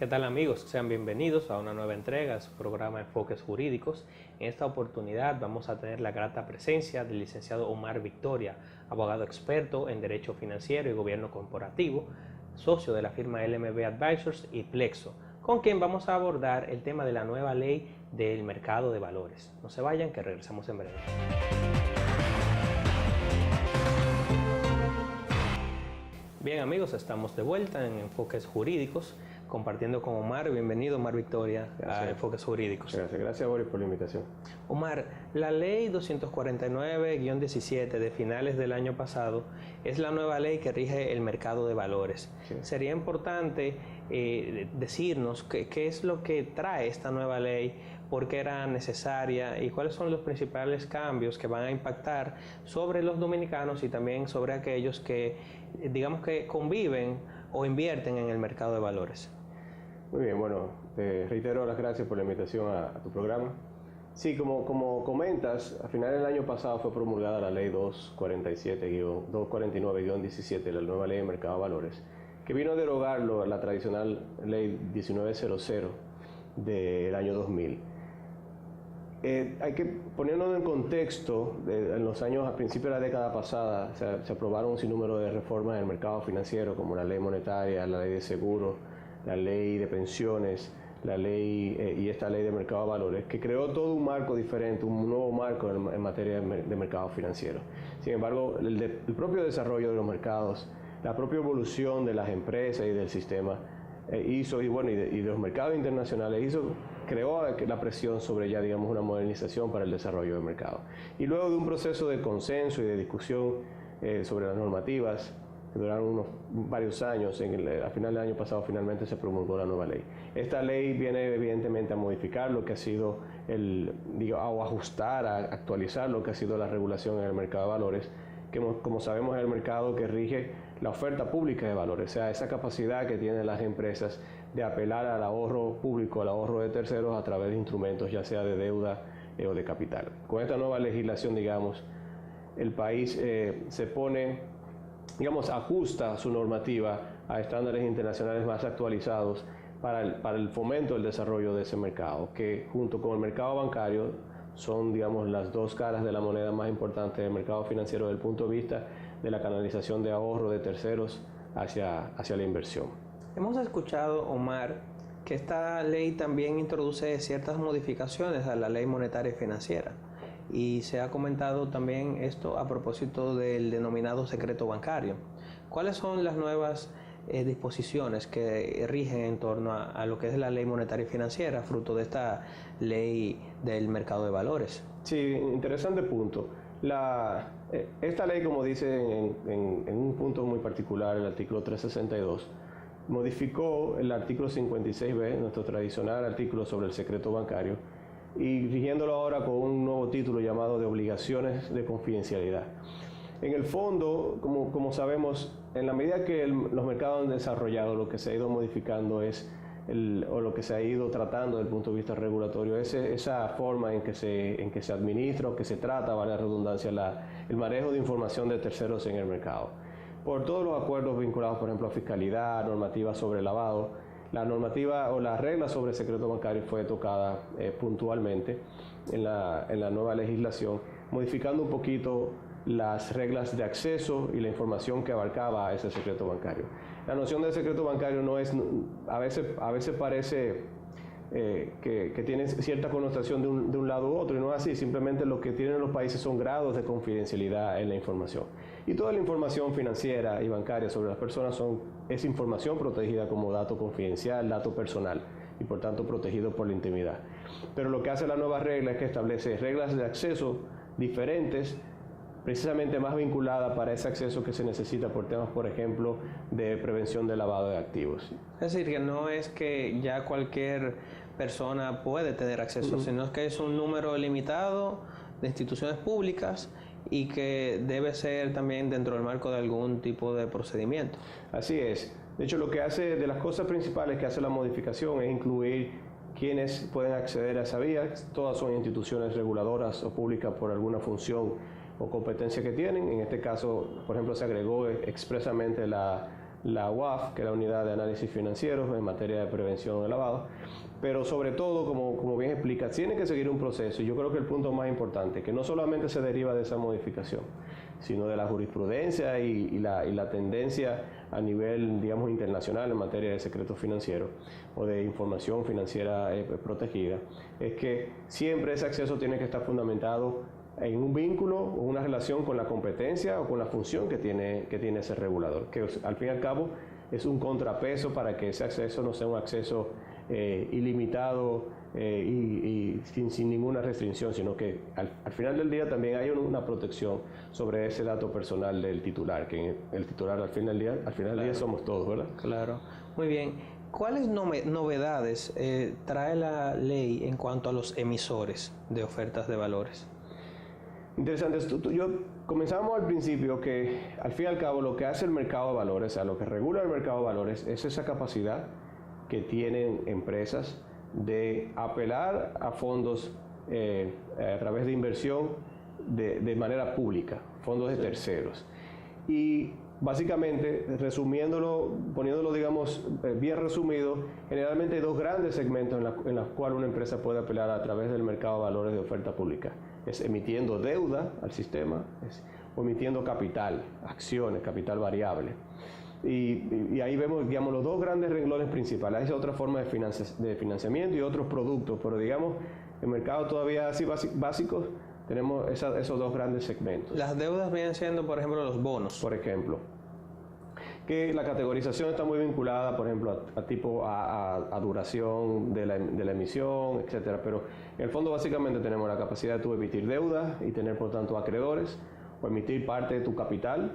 ¿Qué tal amigos? Sean bienvenidos a una nueva entrega de su programa Enfoques Jurídicos. En esta oportunidad vamos a tener la grata presencia del licenciado Omar Victoria, abogado experto en Derecho Financiero y Gobierno Corporativo, socio de la firma LMB Advisors y Plexo, con quien vamos a abordar el tema de la nueva ley del mercado de valores. No se vayan, que regresamos en breve. Bien amigos, estamos de vuelta en Enfoques Jurídicos, compartiendo con Omar. Bienvenido Omar Victoria a Enfoques Jurídicos. Gracias Boris por la invitación. Omar, la ley 249-17 de finales del año pasado es la nueva ley que rige el mercado de valores. Sí. Sería importante decirnos qué es lo que trae esta nueva ley, por qué era necesaria y cuáles son los principales cambios que van a impactar sobre los dominicanos y también sobre aquellos que, digamos, que conviven o invierten en el mercado de valores. Muy bien, bueno, te reitero las gracias por la invitación a tu programa. Sí, como comentas, a finales del año pasado fue promulgada la ley 249-17, la nueva ley de mercado de valores, que vino a derogar la tradicional ley 1900 del año 2000. Hay que ponernos en contexto, en los años, a principios de la década pasada, se aprobaron un sinnúmero de reformas en el mercado financiero, como la ley monetaria, la ley de seguros, la ley de pensiones, la ley y esta ley de mercado de valores, que creó todo un marco diferente, un nuevo marco en materia de mercado financiero. Sin embargo, el propio desarrollo de los mercados, la propia evolución de las empresas y del sistema y de los mercados internacionales creó la presión sobre ya, digamos, una modernización para el desarrollo del mercado. Y luego de un proceso de consenso y de discusión sobre las normativas, que duraron varios años, a final del año pasado finalmente se promulgó la nueva ley. Esta ley viene evidentemente a modificar lo que ha sido o ajustar, a actualizar lo que ha sido la regulación en el mercado de valores, que como sabemos es el mercado que rige la oferta pública de valores, o sea, esa capacidad que tienen las empresas de apelar al ahorro público, al ahorro de terceros a través de instrumentos ya sea de deuda o de capital. Con esta nueva legislación, digamos, el país se pone, digamos, ajusta su normativa a estándares internacionales más actualizados para el fomento del desarrollo de ese mercado, que junto con el mercado bancario son, digamos, las dos caras de la moneda más importantes del mercado financiero desde el punto de vista de la canalización de ahorro de terceros hacia la inversión. Hemos escuchado, Omar, que esta ley también introduce ciertas modificaciones a la ley monetaria y financiera. Y se ha comentado también esto a propósito del denominado secreto bancario. ¿Cuáles son las nuevas disposiciones que rigen en torno a lo que es la ley monetaria y financiera, fruto de esta ley del mercado de valores? Sí, interesante punto. Esta ley, como dice en un punto muy particular, el artículo 362, modificó el artículo 56b, nuestro tradicional artículo sobre el secreto bancario, y rigiéndolo ahora con un nuevo título llamado de obligaciones de confidencialidad. En el fondo, como sabemos, en la medida que los mercados han desarrollado, lo que se ha ido modificando o lo que se ha ido tratando desde el punto de vista regulatorio, es esa forma en que se administra o que se trata, vale la redundancia, el manejo de información de terceros en el mercado. Por todos los acuerdos vinculados, por ejemplo, a fiscalidad, normativa sobre lavado, la normativa o la regla sobre el secreto bancario fue tocada puntualmente en la nueva legislación, modificando un poquito las reglas de acceso y la información que abarcaba a ese secreto bancario. La noción de secreto bancario no es, a veces parece que tiene cierta connotación de un lado u otro, y no es así. Simplemente lo que tienen los países son grados de confidencialidad en la información. Y toda la información financiera y bancaria sobre las personas es información protegida como dato confidencial, dato personal, y por tanto protegido por la intimidad. Pero lo que hace la nueva regla es que establece reglas de acceso diferentes, precisamente más vinculada para ese acceso que se necesita por temas, por ejemplo, de prevención de lavado de activos. Es decir, que no es que ya cualquier persona puede tener acceso, sino que es un número limitado de instituciones públicas y que debe ser también dentro del marco de algún tipo de procedimiento. Así es. De hecho, de las cosas principales que hace la modificación es incluir quienes pueden acceder a esa vía. Todas son instituciones reguladoras o públicas por alguna función o competencia que tienen. En este caso, por ejemplo, se agregó expresamente la la UAF, que es la Unidad de Análisis Financieros en materia de prevención de lavado, pero sobre todo, como bien explica, tiene que seguir un proceso, y yo creo que el punto más importante, que no solamente se deriva de esa modificación, sino de la jurisprudencia y la tendencia a nivel, digamos, internacional en materia de secretos financieros o de información financiera protegida, es que siempre ese acceso tiene que estar fundamentado en un vínculo o una relación con la competencia o con la función que tiene ese regulador, que al fin y al cabo es un contrapeso para que ese acceso no sea un acceso ilimitado y sin ninguna restricción, sino que al final del día también hay una protección sobre ese dato personal del titular, que el titular al final del día somos todos, ¿verdad? Claro, muy bien. ¿Cuáles novedades trae la ley en cuanto a los emisores de ofertas de valores? Interesante. Comenzamos al principio que al fin y al cabo lo que hace el mercado de valores, o sea, lo que regula el mercado de valores es esa capacidad que tienen empresas de apelar a fondos a través de inversión de manera pública, fondos de terceros. Y básicamente, resumiéndolo, poniéndolo, digamos, bien resumido, generalmente hay dos grandes segmentos en los cuales una empresa puede apelar a través del mercado de valores de oferta pública. Es emitiendo deuda al sistema, o emitiendo capital, acciones, capital variable. Y ahí vemos, digamos, los dos grandes renglones principales. Hay otra forma de financiamiento y otros productos, pero digamos, en mercados todavía así básicos, tenemos esos dos grandes segmentos. Las deudas vienen siendo, por ejemplo, los bonos. Por ejemplo, que la categorización está muy vinculada, por ejemplo, a duración de la emisión, etcétera. Pero en el fondo básicamente tenemos la capacidad de tú emitir deuda y tener por tanto acreedores, o emitir parte de tu capital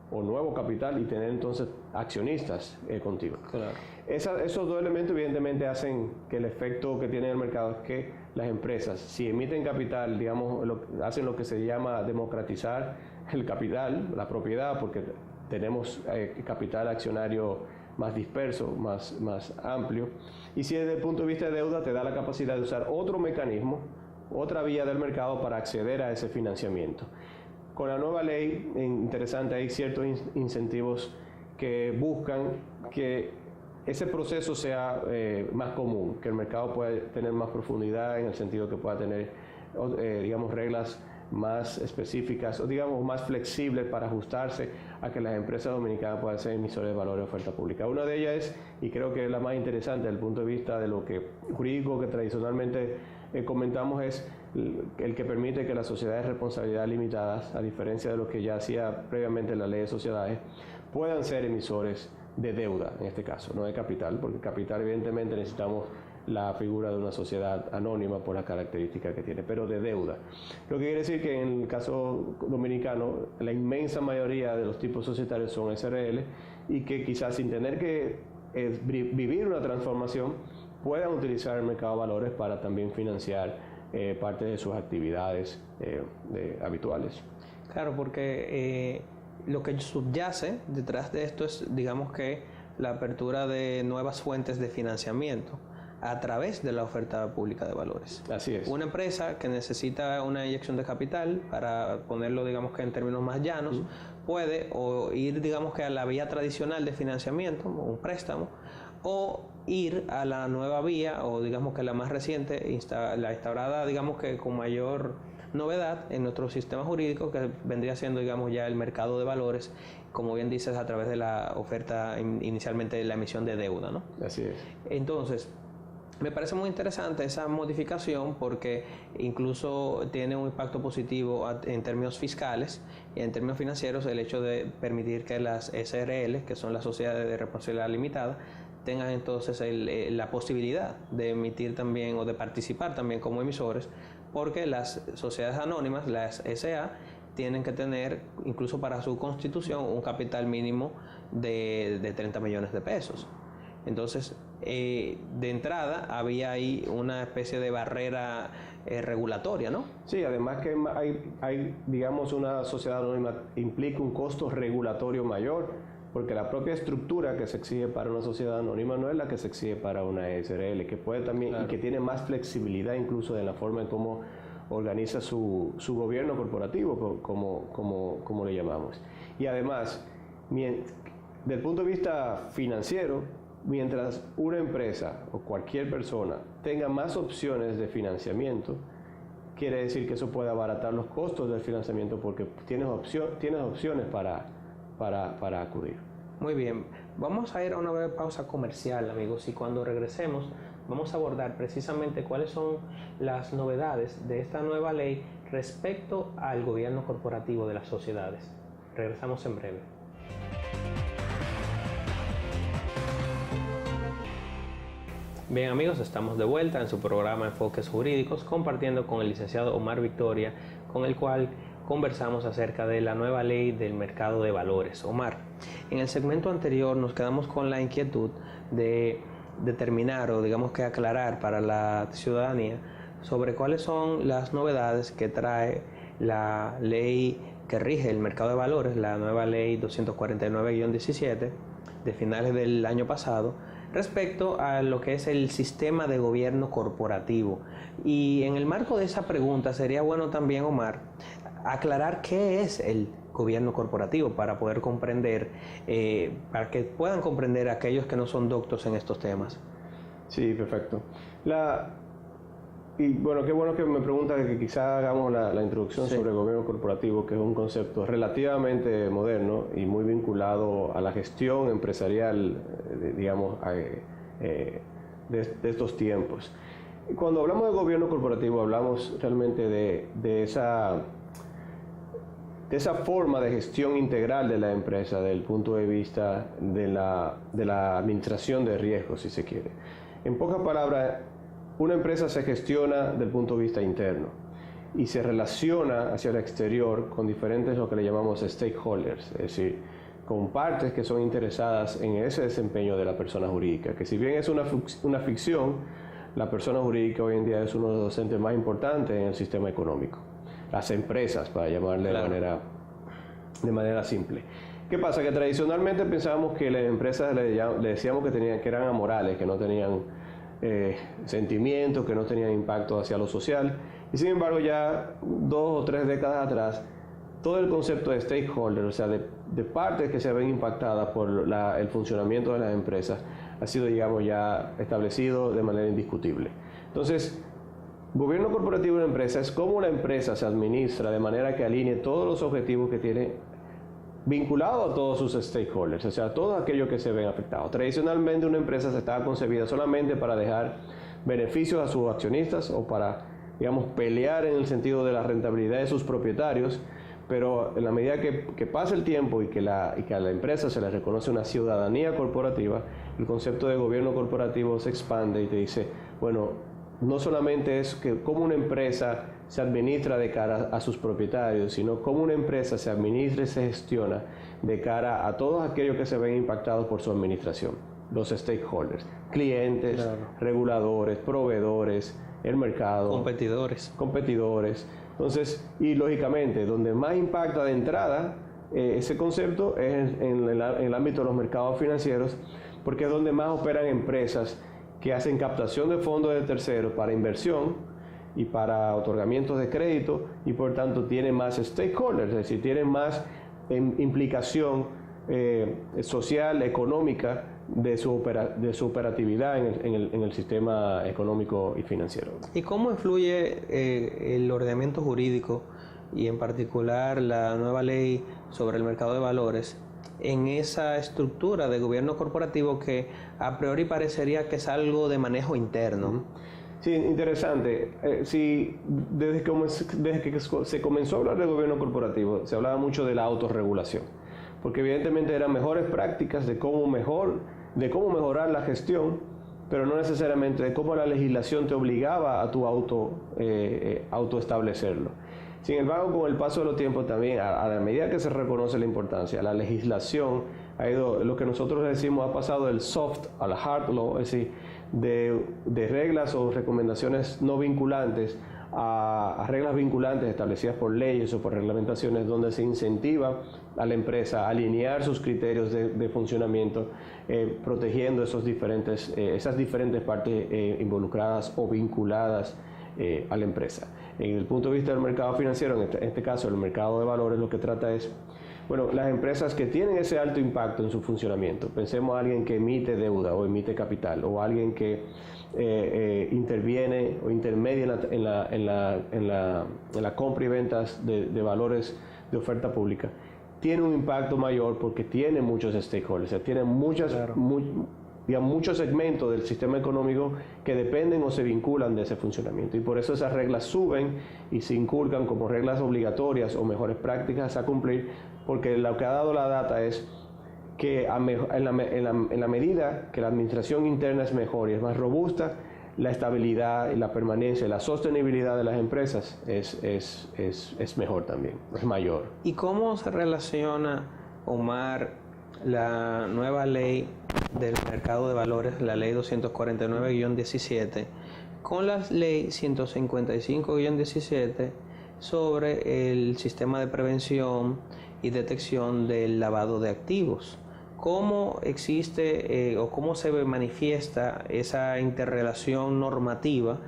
o nuevo capital y tener entonces accionistas contigo. Claro. Esos dos elementos evidentemente hacen que el efecto que tiene el mercado es que las empresas, si emiten capital, digamos, hacen lo que se llama democratizar el capital, la propiedad, porque tenemos capital accionario más disperso, más amplio, y si desde el punto de vista de deuda te da la capacidad de usar otro mecanismo, otra vía del mercado para acceder a ese financiamiento. Con la nueva ley, interesante, hay ciertos incentivos que buscan que ese proceso sea más común, que el mercado pueda tener más profundidad en el sentido que pueda tener, digamos, reglas más específicas o, digamos, más flexibles para ajustarse a que las empresas dominicanas puedan ser emisores de valores de oferta pública. Una de ellas es, y creo que es la más interesante desde el punto de vista de lo que jurídico que tradicionalmente comentamos, es el que permite que las sociedades de responsabilidad limitadas, a diferencia de lo que ya hacía previamente la ley de sociedades, puedan ser emisores de deuda, en este caso, no de capital, porque capital evidentemente necesitamos la figura de una sociedad anónima por las características que tiene, pero de deuda. Lo que quiere decir que en el caso dominicano, la inmensa mayoría de los tipos societarios son SRL y que quizás sin tener que vivir una transformación, puedan utilizar el mercado de valores para también financiar parte de sus actividades habituales. Claro, porque lo que subyace detrás de esto es, digamos, que la apertura de nuevas fuentes de financiamiento a través de la oferta pública de valores. Así es. Una empresa que necesita una inyección de capital, para ponerlo, digamos, que en términos más llanos, puede o ir, digamos, que a la vía tradicional de financiamiento, un préstamo, o ir a la nueva vía, o digamos que la más reciente, la instaurada, digamos que con mayor novedad en nuestro sistema jurídico, que vendría siendo, digamos, ya el mercado de valores, como bien dices, a través de la oferta, inicialmente de la emisión de deuda, ¿no? Así es. Entonces, me parece muy interesante esa modificación porque incluso tiene un impacto positivo en términos fiscales y en términos financieros, el hecho de permitir que las SRL, que son las sociedades de responsabilidad limitada, tengan entonces la posibilidad de emitir también o de participar también como emisores, porque las sociedades anónimas, las SA, tienen que tener, incluso para su constitución, un capital mínimo de 30 millones de pesos. Entonces, de entrada, había ahí una especie de barrera regulatoria, ¿no? Sí, además que hay, digamos, una sociedad anónima implica un costo regulatorio mayor, porque la propia estructura que se exige para una sociedad anónima no es la que se exige para una SRL, que puede también, claro, y que tiene más flexibilidad incluso en la forma en cómo organiza su gobierno corporativo, como le llamamos. Y además, del punto de vista financiero, mientras una empresa o cualquier persona tenga más opciones de financiamiento, quiere decir que eso puede abaratar los costos del financiamiento porque tienes opciones para acudir. Muy bien, vamos a ir a una breve pausa comercial, amigos, y cuando regresemos vamos a abordar precisamente cuáles son las novedades de esta nueva ley respecto al gobierno corporativo de las sociedades. Regresamos en breve. Bien, amigos, estamos de vuelta en su programa Enfoques Jurídicos, compartiendo con el licenciado Omar Victoria, con el cual conversamos acerca de la nueva ley del mercado de valores. Omar, en el segmento anterior nos quedamos con la inquietud de determinar o digamos que aclarar para la ciudadanía sobre cuáles son las novedades que trae la ley que rige el mercado de valores, la nueva ley 249-17 de finales del año pasado, respecto a lo que es el sistema de gobierno corporativo. Y en el marco de esa pregunta sería bueno también, Omar, aclarar qué es el gobierno corporativo para poder comprender, para que puedan comprender aquellos que no son doctos en estos temas. Sí, perfecto. Y bueno, qué bueno que me pregunta que quizá hagamos la introducción sobre el gobierno corporativo, que es un concepto relativamente moderno y muy vinculado a la gestión empresarial, digamos, de estos tiempos. Cuando hablamos de gobierno corporativo, hablamos realmente de esa forma de gestión integral de la empresa, desde el punto de vista de la administración de riesgos, si se quiere. En pocas palabras, una empresa se gestiona desde el punto de vista interno y se relaciona hacia el exterior con diferentes, lo que le llamamos stakeholders, es decir, con partes que son interesadas en ese desempeño de la persona jurídica, que si bien es una ficción, la persona jurídica hoy en día es uno de los docentes más importantes en el sistema económico. Las empresas, para llamarle de manera simple. ¿Qué pasa? Que tradicionalmente pensábamos que las empresas le decíamos que eran amorales, que no tenían sentimientos, que no tenían impacto hacia lo social, y sin embargo ya 2 o 3 décadas atrás todo el concepto de stakeholder, o sea de partes que se ven impactadas por el funcionamiento de las empresas, ha sido, digamos, ya establecido de manera indiscutible. Entonces, gobierno corporativo de una empresa es cómo una empresa se administra de manera que alinee todos los objetivos que tiene vinculado a todos sus stakeholders, o sea, todos aquellos que se ven afectados. Tradicionalmente una empresa se estaba concebida solamente para dejar beneficios a sus accionistas o para, digamos, pelear en el sentido de la rentabilidad de sus propietarios, pero en la medida que pasa el tiempo y que a la empresa se le reconoce una ciudadanía corporativa, el concepto de gobierno corporativo se expande y te dice, bueno, no solamente es que cómo una empresa se administra de cara a sus propietarios, sino cómo una empresa se administra y se gestiona de cara a todos aquellos que se ven impactados por su administración, los stakeholders, clientes, reguladores, proveedores, el mercado, competidores. Entonces, y lógicamente, donde más impacta de entrada ese concepto es en el ámbito de los mercados financieros, porque es donde más operan empresas que hacen captación de fondos de terceros para inversión y para otorgamientos de crédito, y por tanto tienen más stakeholders, es decir, tienen más implicación social, económica de su operatividad en el sistema económico y financiero. ¿Y cómo influye el ordenamiento jurídico y en particular la nueva ley sobre el mercado de valores en esa estructura de gobierno corporativo que a priori parecería que es algo de manejo interno? Sí, interesante. Desde que se comenzó a hablar de gobierno corporativo, se hablaba mucho de la autorregulación, porque evidentemente eran mejores prácticas de cómo mejorar la gestión, pero no necesariamente de cómo la legislación te obligaba a tu autoestablecerlo. Sin embargo, con el paso de los tiempos también, a la medida que se reconoce la importancia, la legislación ha ido, lo que nosotros decimos, ha pasado del soft al hard law, es decir, de reglas o recomendaciones no vinculantes a reglas vinculantes establecidas por leyes o por reglamentaciones, donde se incentiva a la empresa a alinear sus criterios de funcionamiento, protegiendo esas diferentes partes involucradas o vinculadas a la empresa. En el punto de vista del mercado financiero, en este caso el mercado de valores, lo que trata es Bueno, las empresas que tienen ese alto impacto en su funcionamiento, pensemos a alguien que emite deuda o emite capital, o alguien que interviene o intermedia en la compra y ventas de valores de oferta pública, tiene un impacto mayor porque tiene muchos stakeholders, o sea, tiene muchos segmentos del sistema económico que dependen o se vinculan de ese funcionamiento, y por eso esas reglas suben y se inculcan como reglas obligatorias o mejores prácticas a cumplir, porque lo que ha dado la data es que en la medida que la administración interna es mejor y es más robusta, la estabilidad y la permanencia y la sostenibilidad de las empresas es mejor también, es mayor. ¿Y cómo se relaciona, Omar, la nueva ley del mercado de valores, la ley 249-17, con la ley 155-17 sobre el sistema de prevención y detección del lavado de activos? ¿Cómo existe o cómo se manifiesta esa interrelación normativa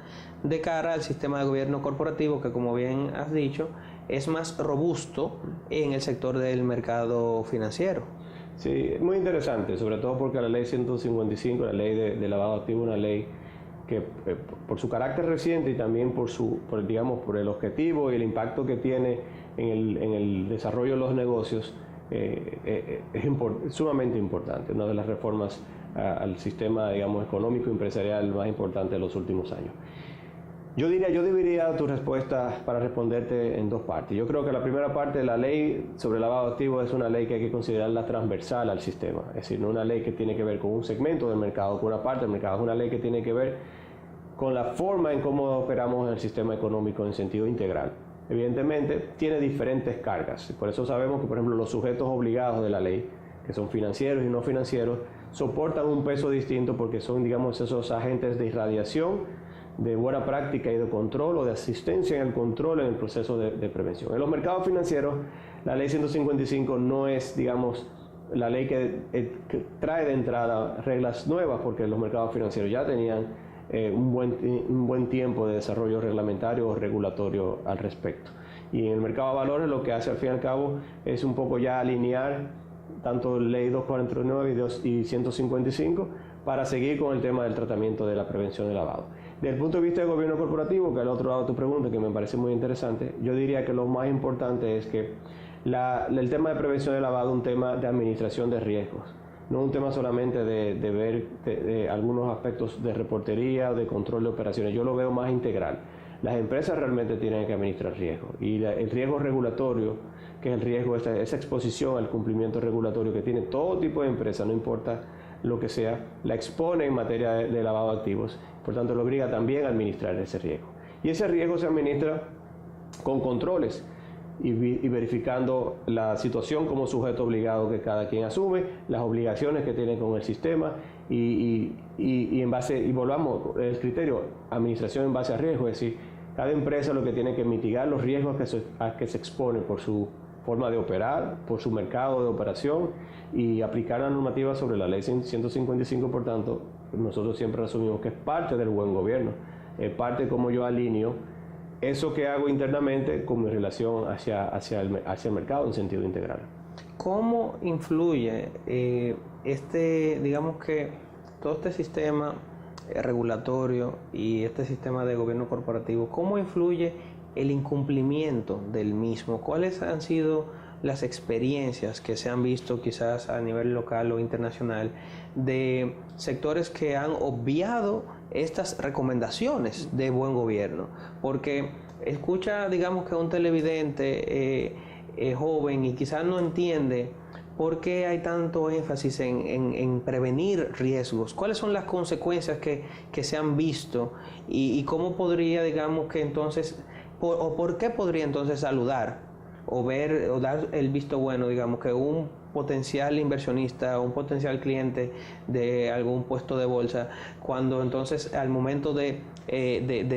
de cara al sistema de gobierno corporativo que, como bien has dicho, es más robusto en el sector del mercado financiero? Sí, es muy interesante, sobre todo porque la ley 155, la ley de lavado de activos, una ley que por su carácter reciente y también por el objetivo y el impacto que tiene en el desarrollo de los negocios, es sumamente importante, una de las reformas al sistema, digamos, económico y empresarial más importante de los últimos años. Yo dividiría tu respuesta para responderte en dos partes. Yo creo que la primera parte de la ley sobre lavado de activos es una ley que hay que considerarla transversal al sistema, es decir, no una ley que tiene que ver con un segmento del mercado, con una parte del mercado, es una ley que tiene que ver con la forma en cómo operamos en el sistema económico en sentido integral. Evidentemente, tiene diferentes cargas. Por eso sabemos que, por ejemplo, los sujetos obligados de la ley, que son financieros y no financieros, soportan un peso distinto porque son, digamos, esos agentes de irradiación, de buena práctica y de control o de asistencia en el control en el proceso de prevención. En los mercados financieros, la ley 155 no es, digamos, la ley que trae de entrada reglas nuevas, porque los mercados financieros ya tenían un buen tiempo de desarrollo reglamentario o regulatorio al respecto. Y en el mercado de valores lo que hace al fin y al cabo es un poco ya alinear tanto ley 249 y 155 para seguir con el tema del tratamiento de la prevención del lavado. Desde el punto de vista del gobierno corporativo, que es el otro lado de tu pregunta, que me parece muy interesante, yo diría que lo más importante es que el tema de prevención del lavado es un tema de administración de riesgos. No un tema solamente de ver algunos aspectos de reportería o de control de operaciones. Yo lo veo más integral. Las empresas realmente tienen que administrar riesgos. Y el riesgo regulatorio, que es el riesgo, esa exposición al cumplimiento regulatorio que tiene todo tipo de empresa, no importa lo que sea, la expone en materia de lavado de activos. Por tanto, lo obliga también a administrar ese riesgo. Y ese riesgo se administra con controles y verificando la situación como sujeto obligado que cada quien asume, las obligaciones que tiene con el sistema y volvamos el criterio administración en base a riesgo, es decir, cada empresa lo que tiene que mitigar los riesgos a que se expone por su forma de operar, por su mercado de operación y aplicar la normativa sobre la ley 155. Por tanto, nosotros siempre asumimos que es parte del buen gobierno, es parte de cómo yo alineo eso que hago internamente con mi relación hacia el mercado en sentido integral. ¿Cómo influye digamos que todo este sistema regulatorio y este sistema de gobierno corporativo, cómo influye el incumplimiento del mismo? ¿Cuáles han sido las experiencias que se han visto quizás a nivel local o internacional de sectores que han obviado estas recomendaciones de buen gobierno? Porque escucha, digamos, que un televidente joven y quizás no entiende por qué hay tanto énfasis en prevenir riesgos, cuáles son las consecuencias que se han visto y cómo podría, digamos, que entonces, por qué podría entonces saludar o ver o dar el visto bueno, digamos, que un potencial inversionista o un potencial cliente de algún puesto de bolsa, cuando entonces al momento de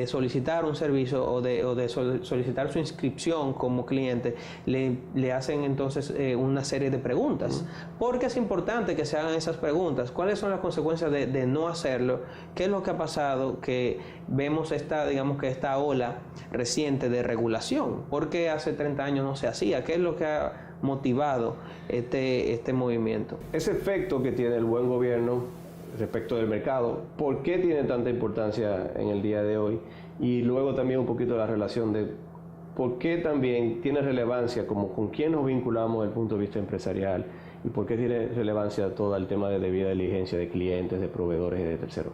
solicitar un servicio o de solicitar su inscripción como cliente, le hacen entonces una serie de preguntas. Porque es importante que se hagan esas preguntas. ¿Cuáles son las consecuencias de no hacerlo? ¿Qué es lo que ha pasado? Que vemos esta ola reciente de regulación. ¿Por qué hace 30 años no se hacía? ¿Qué es lo que ha motivado este movimiento. Ese efecto que tiene el buen gobierno respecto del mercado, ¿por qué tiene tanta importancia en el día de hoy? Y luego también un poquito la relación de por qué también tiene relevancia, como con quién nos vinculamos desde el punto de vista empresarial, y por qué tiene relevancia todo el tema de debida diligencia de clientes, de proveedores y de terceros.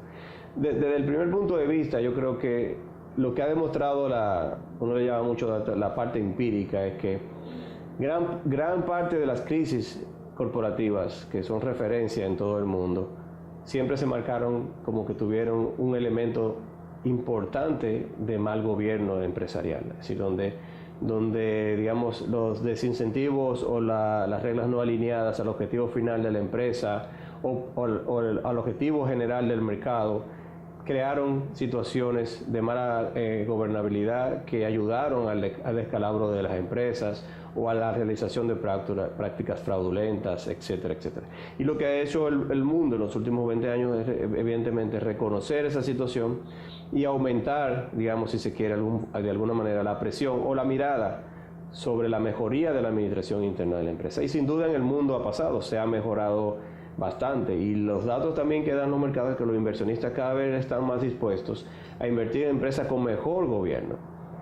Desde el primer punto de vista, yo creo que lo que ha demostrado uno le llama mucho la parte empírica, es que gran parte de las crisis corporativas, que son referencia en todo el mundo, siempre se marcaron como que tuvieron un elemento importante de mal gobierno empresarial, es decir, donde digamos los desincentivos o las reglas no alineadas al objetivo final de la empresa o al objetivo general del mercado crearon situaciones de mala gobernabilidad que ayudaron al descalabro de las empresas o a la realización de prácticas fraudulentas, etcétera, etcétera. Y lo que ha hecho el mundo en los últimos 20 años es evidentemente reconocer esa situación y aumentar, digamos, si se quiere, de alguna manera la presión o la mirada sobre la mejoría de la administración interna de la empresa. Y sin duda en el mundo ha pasado, se ha mejorado bastante, y los datos también que dan los mercados es que los inversionistas cada vez están más dispuestos a invertir en empresas con mejor gobierno.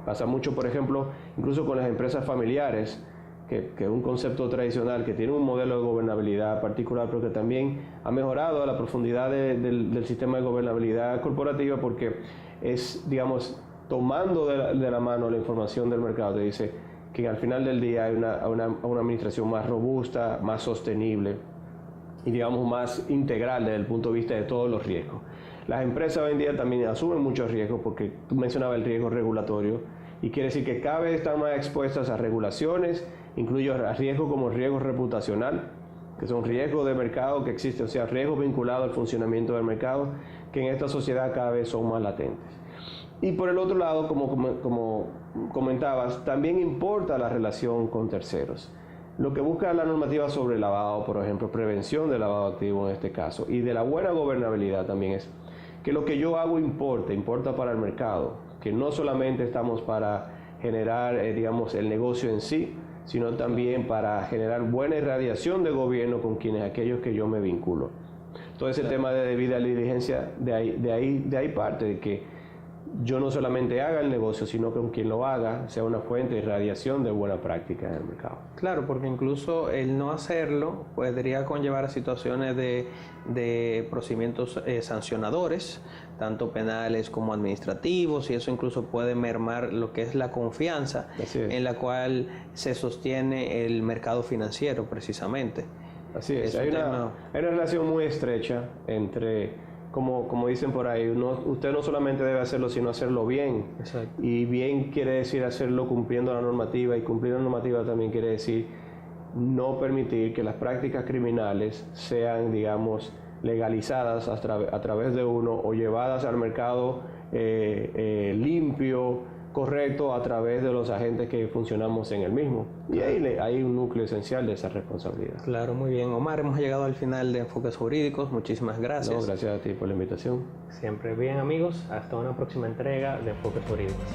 Pasa mucho, por ejemplo, incluso con las empresas familiares, que es un concepto tradicional que tiene un modelo de gobernabilidad particular, pero que también ha mejorado la profundidad del sistema de gobernabilidad corporativa, porque es, digamos, tomando de la mano la información del mercado, te dice que al final del día hay una administración más robusta, más sostenible y, digamos, más integral desde el punto de vista de todos los riesgos. Las empresas hoy en día también asumen muchos riesgos, porque tú mencionabas el riesgo regulatorio, y quiere decir que cada vez están más expuestas a regulaciones, incluye a riesgos como riesgo reputacional, que son riesgos de mercado que existen, o sea, riesgos vinculados al funcionamiento del mercado, que en esta sociedad cada vez son más latentes. Y por el otro lado, como comentabas, también importa la relación con terceros. Lo que busca la normativa sobre lavado, por ejemplo, prevención de lavado activo en este caso, y de la buena gobernabilidad también, es que lo que yo hago importa para el mercado, que no solamente estamos para generar, digamos, el negocio en sí, sino también para generar buena irradiación de gobierno con aquellos que yo me vinculo. Todo ese tema de debida diligencia, de ahí parte de que yo no solamente haga el negocio, sino que con quien lo haga sea una fuente de irradiación de buena práctica en el mercado. Claro, porque incluso el no hacerlo podría conllevar a situaciones de procedimientos sancionadores, tanto penales como administrativos, y eso incluso puede mermar lo que es la confianza en la cual se sostiene el mercado financiero, precisamente. Así es, hay una relación muy estrecha entre, como dicen por ahí, usted no solamente debe hacerlo, sino hacerlo bien. Exacto. Y bien quiere decir hacerlo cumpliendo la normativa, y cumplir la normativa también quiere decir no permitir que las prácticas criminales sean, digamos, legalizadas a través de uno, o llevadas al mercado limpio, correcto, a través de los agentes que funcionamos en el mismo. Y ahí hay un núcleo esencial de esa responsabilidad. Claro, muy bien. Omar, hemos llegado al final de Enfoques Jurídicos. Muchísimas gracias. No, gracias a ti por la invitación. Siempre bien, amigos. Hasta una próxima entrega de Enfoques Jurídicos.